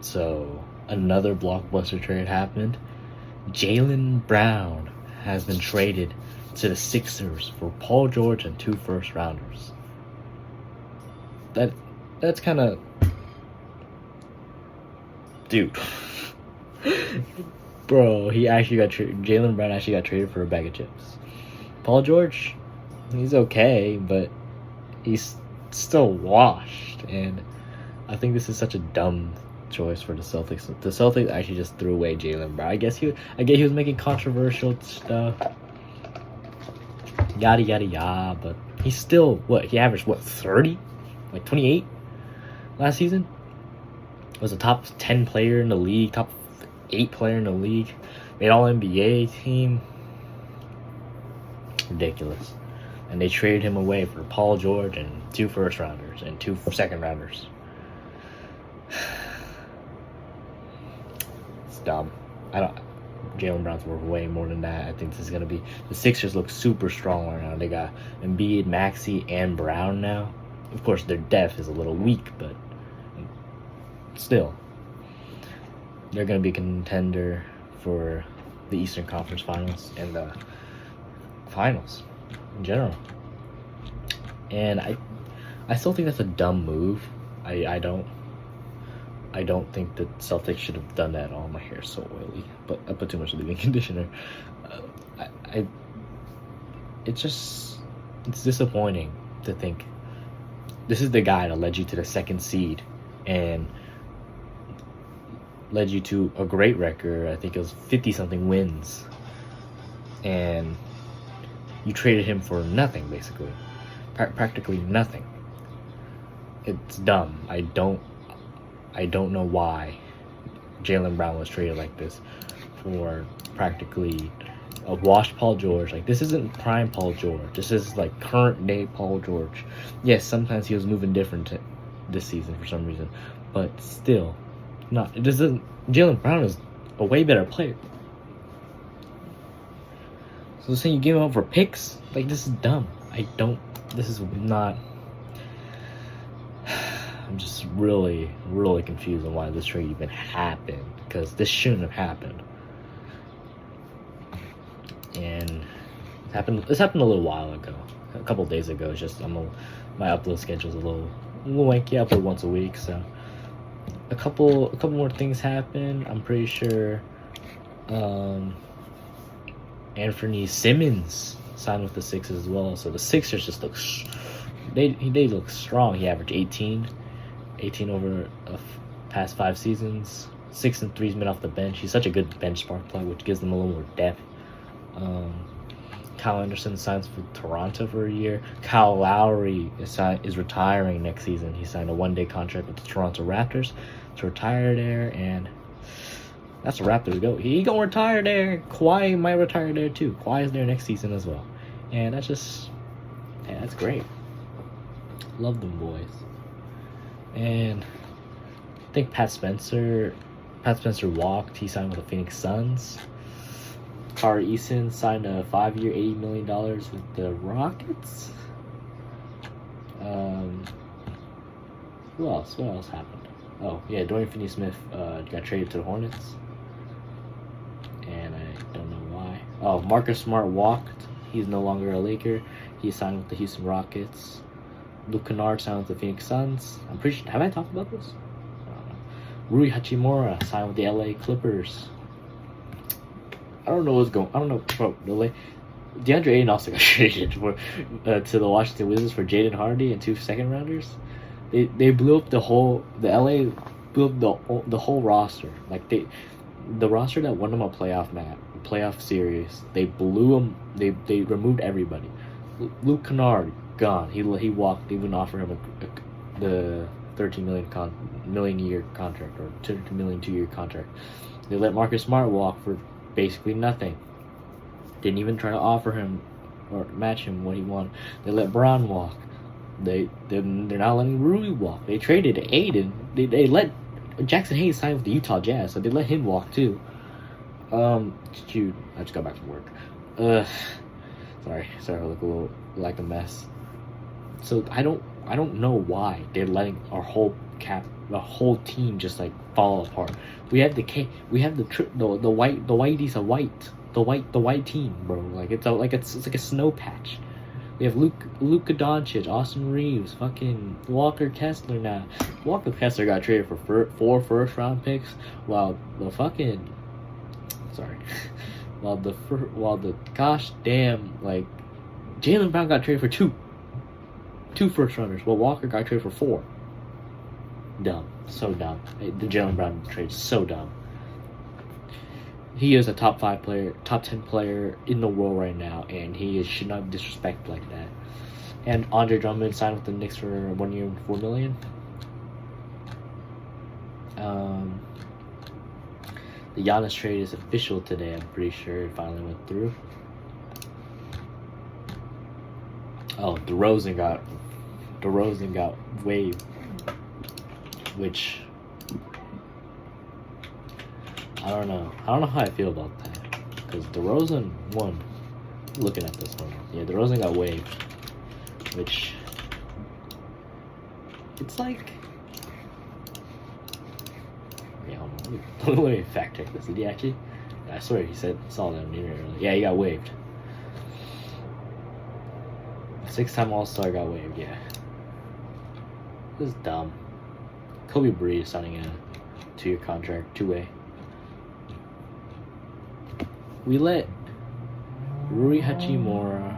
So, another blockbuster trade happened. Jaylen Brown has been traded to the Sixers for Paul George and 2 first-rounders. That's kind of... Dude. Bro, Jaylen Brown actually got traded for a bag of chips. Paul George, he's okay, but he's still washed, and I think this is such a dumb choice for the Celtics. The Celtics actually just threw away Jaylen Brown. I guess he was making controversial stuff, yada yada yada, but he's still he averaged 30, like 28 last season. Was a top 10 player in the league, top 8 player in the league, made all NBA team. Ridiculous. And they traded him away for Paul George and 2 first-rounders and 2 second-rounders. It's dumb. Jaylen Brown's worth way more than that. I think this is going to be... The Sixers look super strong right now. They got Embiid, Maxey, and Brown now. Of course, their depth is a little weak, but still. They're going to be a contender for the Eastern Conference Finals and the Finals in general. And I still think that's a dumb move. I don't think that Celtics should have done that at all. My hair is so oily, but I put too much leave-in conditioner. It's disappointing to think this is the guy that led you to the 2nd seed and led you to a great record. I think it was 50-something wins, and you traded him for nothing, basically, practically nothing. It's dumb. I don't know why Jaylen Brown was traded like this for practically a washed Paul George. Like, this isn't prime Paul George. This is like current day Paul George. Yes, sometimes he was moving different this season for some reason, but still, not. It doesn't. Jaylen Brown is a way better player. So saying you give him up for picks, like, this is dumb. This is not. I'm just really, really confused on why this trade even happened, because this shouldn't have happened. And this happened a little while ago, a couple days ago. It's just my upload schedule's a little wanky. I upload once a week, so a couple more things happen. I'm pretty sure Anthony Simmons signed with the Sixers as well. So the Sixers just look they look strong. He averaged 18 over past 5 seasons. 6 and 3's made off the bench. He's such a good bench spark plug, which gives them a little more depth. Kyle Anderson signs for Toronto for a year. Kyle Lowry is retiring next season. He signed a 1-day contract with the Toronto Raptors to retire there, and that's the Raptors go. He gonna retire there. Kawhi might retire there too. Kawhi is there next season as well, and that's great. Love them boys. And I think Pat Spencer walked. He signed with the Phoenix Suns. Tari Eason signed a 5-year, $80 million with the Rockets. Who else? What else happened? Oh, yeah, Dorian Finney-Smith got traded to the Hornets. And I don't know why. Oh, Marcus Smart walked. He's no longer a Laker. He signed with the Houston Rockets. Luke Kennard signed with the Phoenix Suns. I'm pretty sure. Have I talked about this? I don't know. Rui Hachimura signed with the LA Clippers. I don't know what's going. I don't know. Bro, DeAndre Ayton also got traded to the Washington Wizards for Jaden Hardy and 2 second-rounders. They blew up the LA blew up the whole roster. Like the roster that won them a playoff series. They blew them. They removed everybody. Luke Kennard gone. He walked. They wouldn't offer him the $13 million year contract, or $2 million 2-year contract. They let Marcus Smart walk for basically nothing. Didn't even try to offer him or match him what he wanted. They let Braun walk. They're not letting Rui walk. They traded Aiden. They let Jackson Hayes sign with the Utah Jazz, so they let him walk too. Shoot, I just got back from work. So Sorry, I look a little like a mess. So I don't know why they're letting our whole team just like fall apart. We have the whiteies are white. The white team, bro. Like it's like a snow patch. We have Luka Doncic, Austin Reeves, fucking Walker Kessler now. Walker Kessler got traded for 4 first-round picks, while the fucking while the gosh damn like Jaylen Brown got traded for 2 first-rounders, while Walker got traded for 4. Dumb, so dumb. The Jaylen Brown trade is so dumb. He is a top 10 player in the world right now, and should not be disrespected like that. And Andre Drummond signed with the Knicks for 1 year and $4 million. The Giannis trade is official today. I'm pretty sure it finally went through. Oh, DeRozan got waived, which I don't know how I feel about that, because DeRozan won. Looking at this one, yeah, DeRozan got waived, which it's like, yeah, let me fact check this. Did he actually? I swear he saw that on the internet earlier. Yeah, he got waived. 6-time All-Star got waived. Yeah, this is dumb. Kobe Breeze signing a 2-year contract, 2-way. We let Rui Hachimura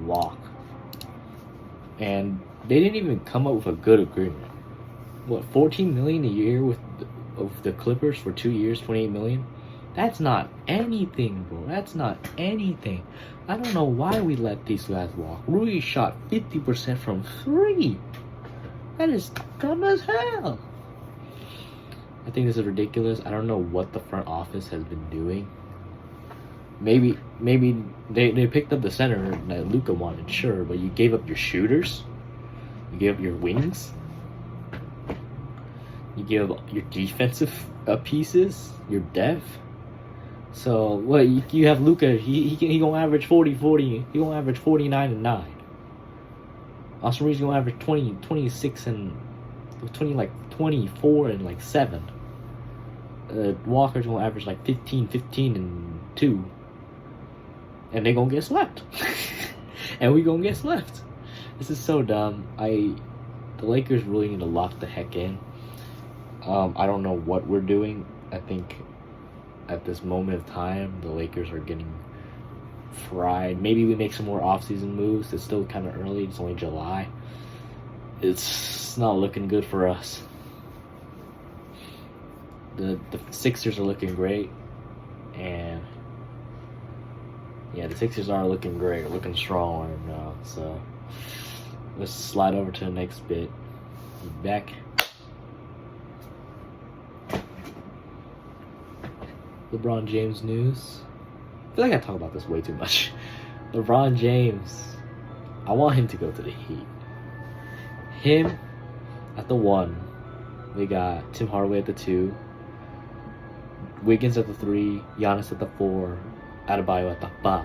walk, and they didn't even come up with a good agreement. What, $14 million a year of the Clippers for 2 years, $28 million? That's not anything, bro. That's not anything. I don't know why we let these guys walk. Rui shot 50% from 3. That is dumb as hell. I think this is ridiculous. I don't know what the front office has been doing. Maybe they picked up the center that Luka wanted, sure, but you gave up your shooters. You gave up your wings. You gave up your defensive pieces, your depth. So what? You have Luka. He gonna average 40. He gonna average 49 and 9. Austin Reeves gonna average 26 and 24 and 7. Walker's gonna average 15 and 2. And they gonna get swept. And we gonna get swept. This is so dumb. The Lakers really need to lock the heck in. I don't know what we're doing. I think at this moment of time, the Lakers are getting fried. Maybe we make some more offseason moves. It's still kind of early. It's only July. It's not looking good for us. The Sixers are looking great, and yeah, the Sixers are looking great, looking strong right now. So let's slide over to the next bit. Back. LeBron James news. I feel like I talk about this way too much. LeBron James, I want him to go to the Heat. Him at the 1. We got Tim Hardaway at the 2. Wiggins at the 3. Giannis at the 4. Adebayo at the 5.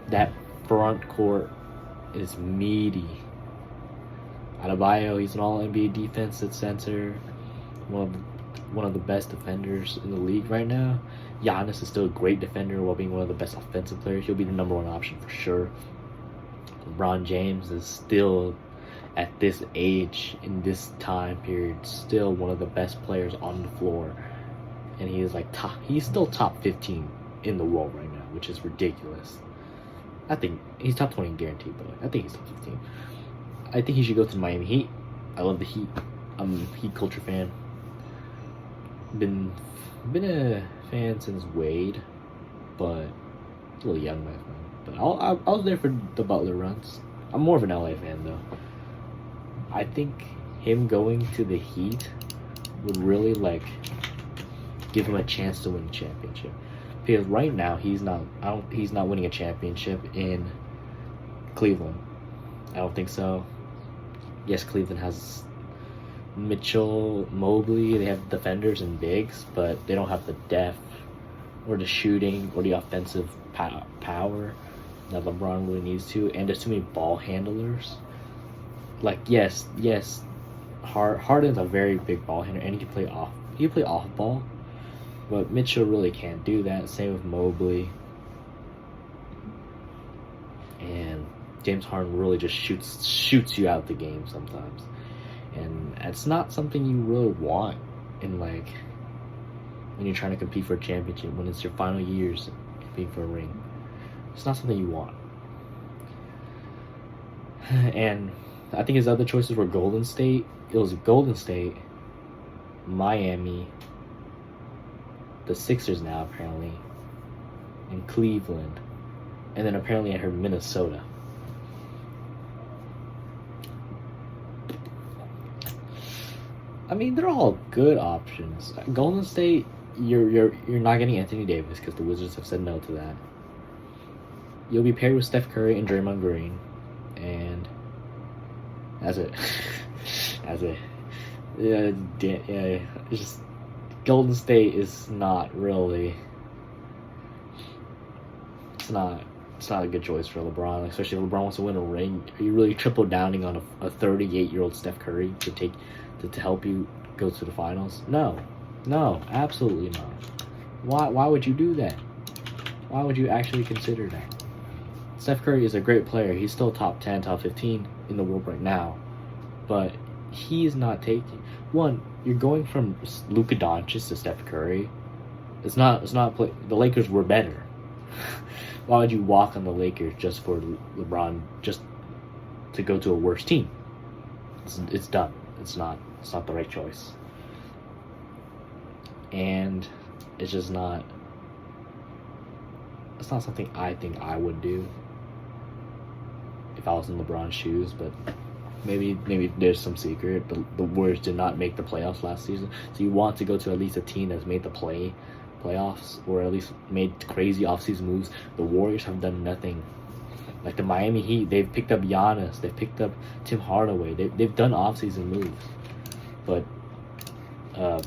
That front court is meaty. Adebayo, he's an all-NBA defensive center. One of the best defenders in the league right now. Giannis is still a great defender while being one of the best offensive players. He'll be the number 1 option for sure. LeBron James is still, at this age, in this time period, still one of the best players on the floor. And he is he's still top 15 in the world right now, which is ridiculous. I think he's top 20 guaranteed, but I think he's top 15. I think he should go to the Miami Heat. I love the Heat. I'm a Heat culture fan. Been a fan since Wade, but a little young back then. But I was there for the Butler runs. I'm more of an LA fan though. I think him going to the Heat would really give him a chance to win a championship. Because right now he's not winning a championship in Cleveland. I don't think so. Yes, Cleveland has Mitchell, Mobley, they have defenders and bigs, but they don't have the depth or the shooting or the offensive power that LeBron really needs to, and there's too many ball handlers. Like yes, Harden's a very big ball handler, and he can play off. He can play off ball, but Mitchell really can't do that. Same with Mobley, and James Harden really just shoots you out the game sometimes, and it's not something you really want in like when you're trying to compete for a championship, when it's your final years competing for a ring. It's not something you want. And I think his other choices were Golden State. It was Golden State, Miami, the Sixers now apparently, and Cleveland, and then apparently I heard Minnesota. I mean, they're all good options. Golden State, you're not getting Anthony Davis because the Wizards have said no to that. You'll be paired with Steph Curry and Draymond Green, and that's it. That's it. Yeah, it's just Golden State is not really. It's not a good choice for LeBron, especially if LeBron wants to win a ring. Are you really triple downing on a 38-year-old Steph Curry to help you go to the finals? No, absolutely not. Why would you do that? Why would you actually consider that? Steph Curry is a great player. He's still top 10, top 15 in the world right now, but he's not taking. One, you're going from Luka Doncic to Steph Curry. It's not the Lakers were better. Why would you walk on the Lakers just for LeBron, just to go to a worse team? It's done. It's not the right choice. And it's just not. It's not something I think I would do if I was in LeBron's shoes, but maybe there's some secret. The Warriors did not make the playoffs last season, so you want to go to at least a team that's made the playoffs, or at least made crazy offseason moves. The Warriors have done nothing. Like the Miami Heat, they've picked up Giannis, they've picked up Tim Hardaway, they've done offseason moves, but the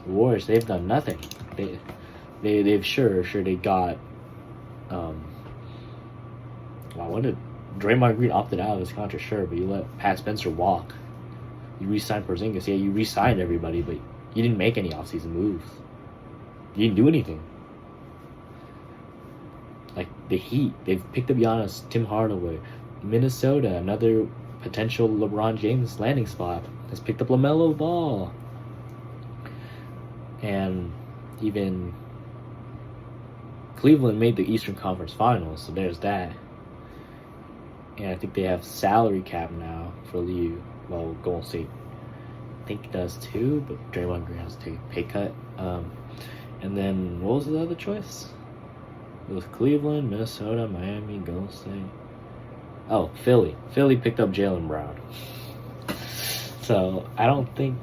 Warriors, they've done nothing. They've sure they got what did Draymond Green opted out of his contract, sure, but you let Pat Spencer walk. You re-signed Porzingis. Yeah, you re-signed everybody, but you didn't make any offseason moves. You didn't do anything. Like the Heat, they've picked up Giannis, Tim Hardaway. Minnesota, another potential LeBron James landing spot, has picked up LaMelo Ball. And even Cleveland made the Eastern Conference Finals, so there's that. And I think they have salary cap now for Golden State, I think does too, but Draymond Green has to take a pay cut. And then what was the other choice? It was Cleveland, Minnesota, Miami, Golden State. Oh, Philly. Philly picked up Jaylen Brown. So I don't think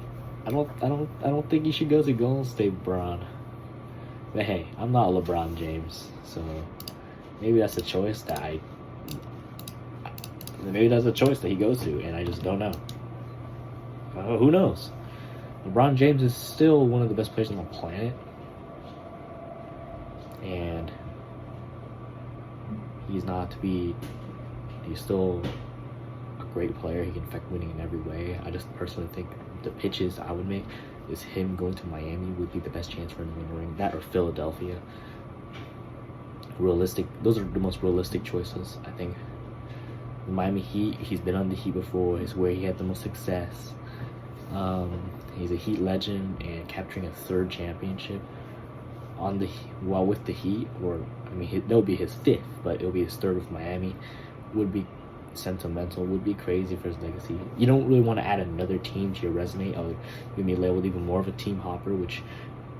you should go to Golden State, Brown. But hey, I'm not LeBron James, so maybe that's a choice that he goes to, and I just don't know. Who knows? LeBron James is still one of the best players on the planet, and he's still a great player. He can affect winning in every way. I just personally think the pitches I would make is him going to Miami would be the best chance for him to win a ring. That or Philadelphia. Realistic. Those are the most realistic choices, I think. Miami Heat, he's been on the Heat before. It's where he had the most success. He's a Heat legend, and capturing a third championship with the Heat, that'll be his fifth, but it'll be his third with Miami, would be sentimental, would be crazy for his legacy. You don't really want to add another team to your resume, or you'll be labeled even more of a team hopper, which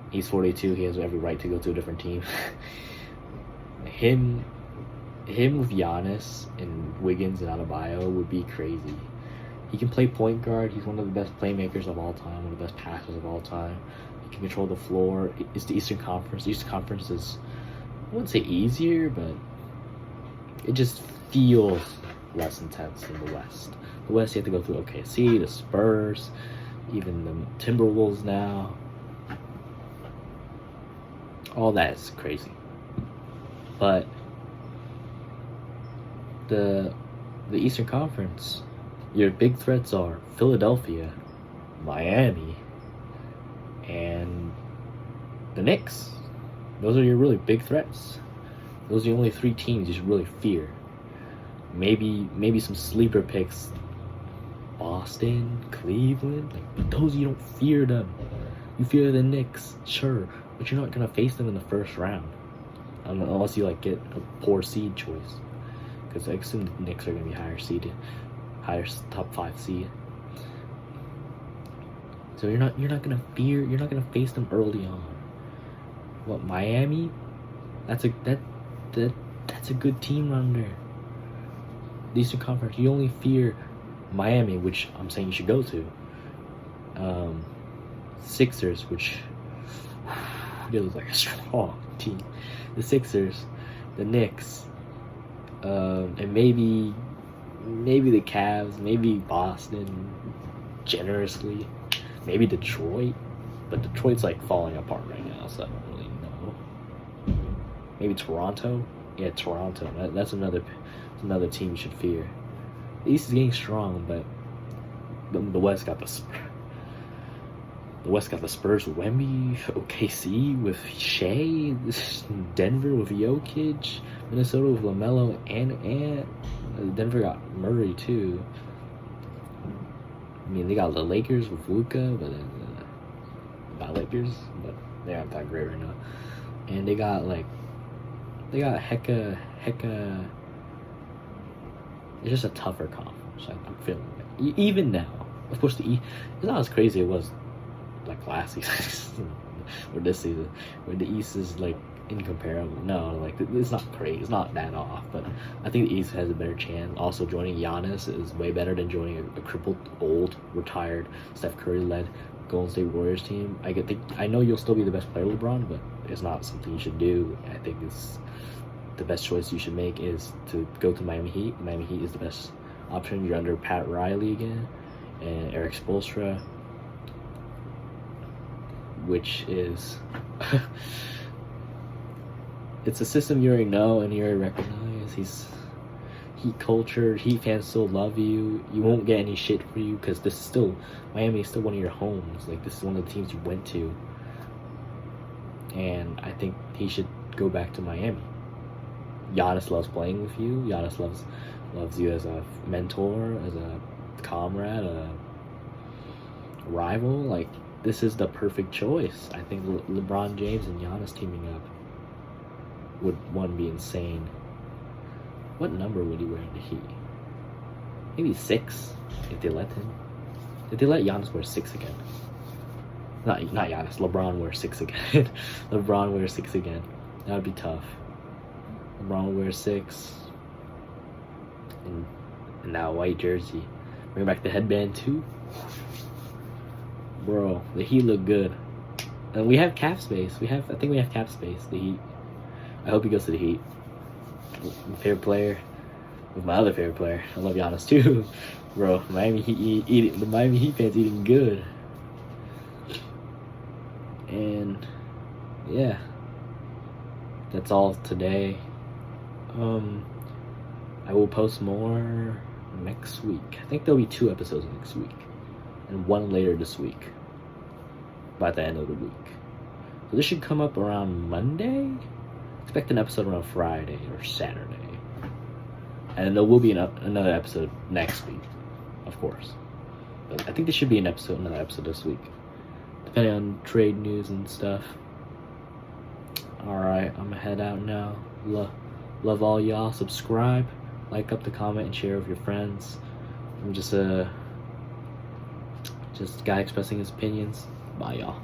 he's 42, he has every right to go to a different team. Him with Giannis and Wiggins and Adebayo would be crazy. He can play point guard. He's one of the best playmakers of all time, one of the best passers of all time. He can control the floor. It's the Eastern Conference. The Eastern Conference is, I wouldn't say easier, but it just feels less intense than the West. The West, you have to go through OKC, the Spurs, even the Timberwolves now. All that is crazy. But the Eastern Conference, your big threats are Philadelphia, Miami, and the Knicks. Those are your really big threats. Those are the only 3 teams you should really fear. Maybe some sleeper picks. Boston, Cleveland, but those you don't fear them. You fear the Knicks, sure, but you're not gonna face them in the first round, unless you get a poor seed choice. Because I assume the Knicks are gonna be higher top 5 seed. So you're not gonna face them early on. What, Miami? That's a good team around there. The Eastern Conference, you only fear Miami, which I'm saying you should go to. Sixers, which they look like a strong team. The Sixers, the Knicks, and maybe the Cavs, maybe Boston, generously, maybe Detroit, but Detroit's falling apart right now, so I don't really know. Maybe Toronto. Yeah, Toronto. That's another team you should fear. The East is getting strong, but the West got the Spurs with Wemby, OKC with Shea, Denver with Jokic, Minnesota with LaMelo and Denver got Murray too. I mean, they got the Lakers with Luka, but not Lakers, but they aren't that great right now. And they got hecka. It's just a tougher conference. I'm feeling it. Even now, of course, the East is not as crazy as it was last season or this season, where the East is incomparable. No, it's not great. It's not that off, but I think the East has a better chance. Also, joining Giannis is way better than joining a crippled, old, retired, Steph Curry-led Golden State Warriors team. I know you'll still be the best player, LeBron, but it's not something you should do. I think it's the best choice you should make is to go to Miami Heat. Miami Heat is the best option. You're under Pat Riley again and Eric Spoelstra, which is it's a system you already know and you already recognize. He's Heat culture. Heat fans still love you. You won't get any shit for you because Miami is still one of your homes. This is one of the teams you went to, and I think he should go back to Miami. Giannis loves playing with you. Giannis loves you as a mentor, as a comrade, a rival. This is the perfect choice. I think LeBron James and Giannis teaming up would be insane. What number would he wear in the Heat? Maybe 6 if they let him. If they let Giannis wear 6 again. Not Giannis. LeBron wear 6 again. LeBron wear 6 again. That would be tough. LeBron would wear 6. And now white jersey. Bring back the headband too. Bro, the Heat look good. And we have cap space. I think we have cap space. The Heat. I hope he goes to the Heat. My favorite player. With my other favorite player. I love Giannis too. Bro, the Miami Heat fans eating good. And yeah. That's all today. I will post more next week. I think there'll be 2 episodes next week. And 1 later this week. By the end of the week. So this should come up around Monday. Expect an episode around Friday or Saturday. And there will be another episode next week. Of course. But I think there should be another episode this week. Depending on trade news and stuff. Alright, I'm gonna head out now. Love all y'all. Subscribe, like up the comment, and share with your friends. I'm just a guy expressing his opinions. Bye, y'all.